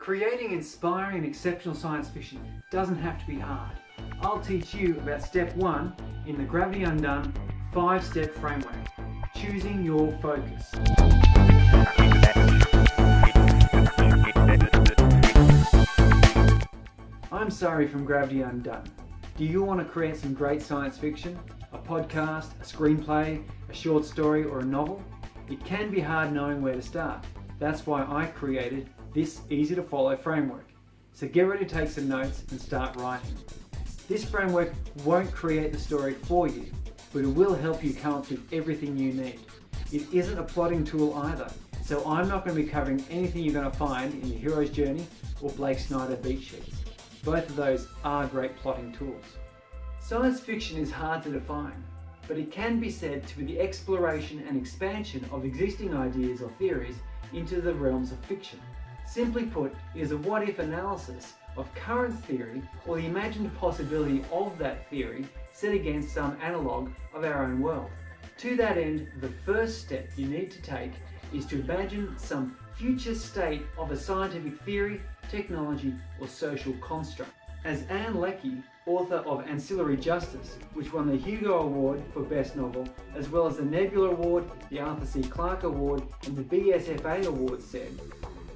Creating inspiring and exceptional science fiction doesn't have to be hard. I'll teach you about step 1 in the Gravity Undone 5-step framework, choosing your focus. I'm Surrey from Gravity Undone. Do you want to create some great science fiction? A podcast, a screenplay, a short story or a novel? It can be hard knowing where to start. That's why I created this easy to follow framework. So get ready to take some notes and start writing. This framework won't create the story for you, but it will help you come up with everything you need. It isn't a plotting tool either, so I'm not going to be covering anything you're going to find in the hero's journey or Blake Snyder beat sheets. Both of those are great plotting tools. Science fiction is hard to define, but it can be said to be the exploration and expansion of existing ideas or theories into the realms of fiction. Simply put, it is a what-if analysis of current theory or the imagined possibility of that theory set against some analogue of our own world. To that end, the first step you need to take is to imagine some future state of a scientific theory, technology, or social construct. As Anne Leckie, author of Ancillary Justice, which won the Hugo Award for Best Novel, as well as the Nebula Award, the Arthur C. Clarke Award, and the BSFA Award, said,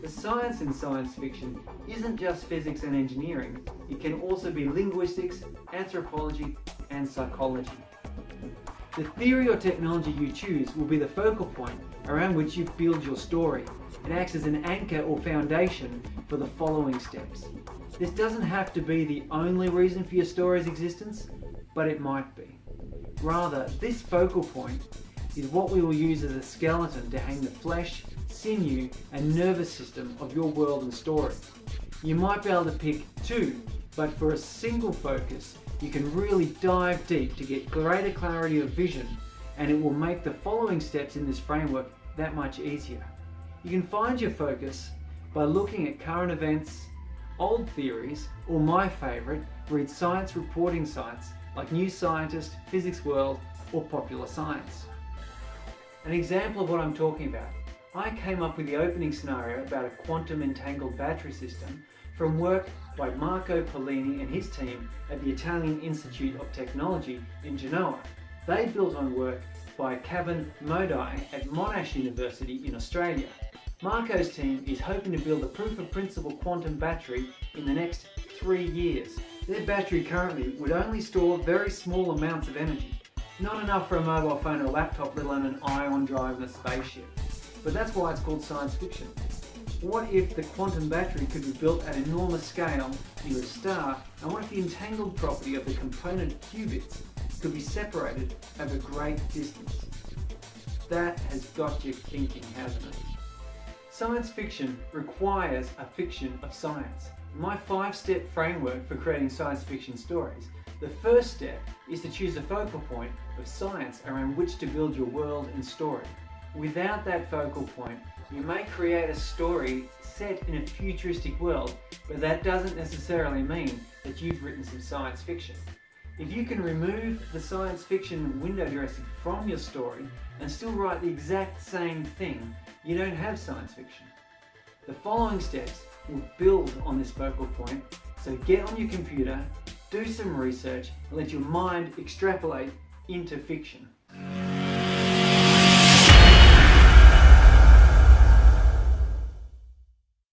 "The science in science fiction isn't just physics and engineering, it can also be linguistics, anthropology, and psychology." The theory or technology you choose will be the focal point around which you build your story. It acts as an anchor or foundation for the following steps. This doesn't have to be the only reason for your story's existence, but it might be. Rather, this focal point is what we will use as a skeleton to hang the flesh, sinew, and nervous system of your world and story. You might be able to pick two, but for a single focus, you can really dive deep to get greater clarity of vision, and it will make the following steps in this framework that much easier. You can find your focus by looking at current events, old theories, or my favourite, read science reporting sites like New Scientist, Physics World, or Popular Science. An example of what I'm talking about. I came up with the opening scenario about a quantum entangled battery system from work by Marco Pollini and his team at the Italian Institute of Technology in Genoa. They built on work by Kevin Modai at Monash University in Australia. Marco's team is hoping to build a proof of principle quantum battery in the next 3 years. Their battery currently would only store very small amounts of energy, not enough for a mobile phone or laptop, let alone an ion drive in a spaceship. But that's why it's called science fiction. What if the quantum battery could be built at enormous scale near a star, and what if the entangled property of the component qubits could be separated over great distance? That has got you thinking, hasn't it? Science fiction requires a fiction of science. In my 5-step framework for creating science fiction stories, the first step is to choose a focal point of science around which to build your world and story. Without that focal point, you may create a story set in a futuristic world, but that doesn't necessarily mean that you've written some science fiction. If you can remove the science fiction window dressing from your story and still write the exact same thing, you don't have science fiction. The following steps will build on this focal point, so get on your computer, do some research, and let your mind extrapolate into fiction.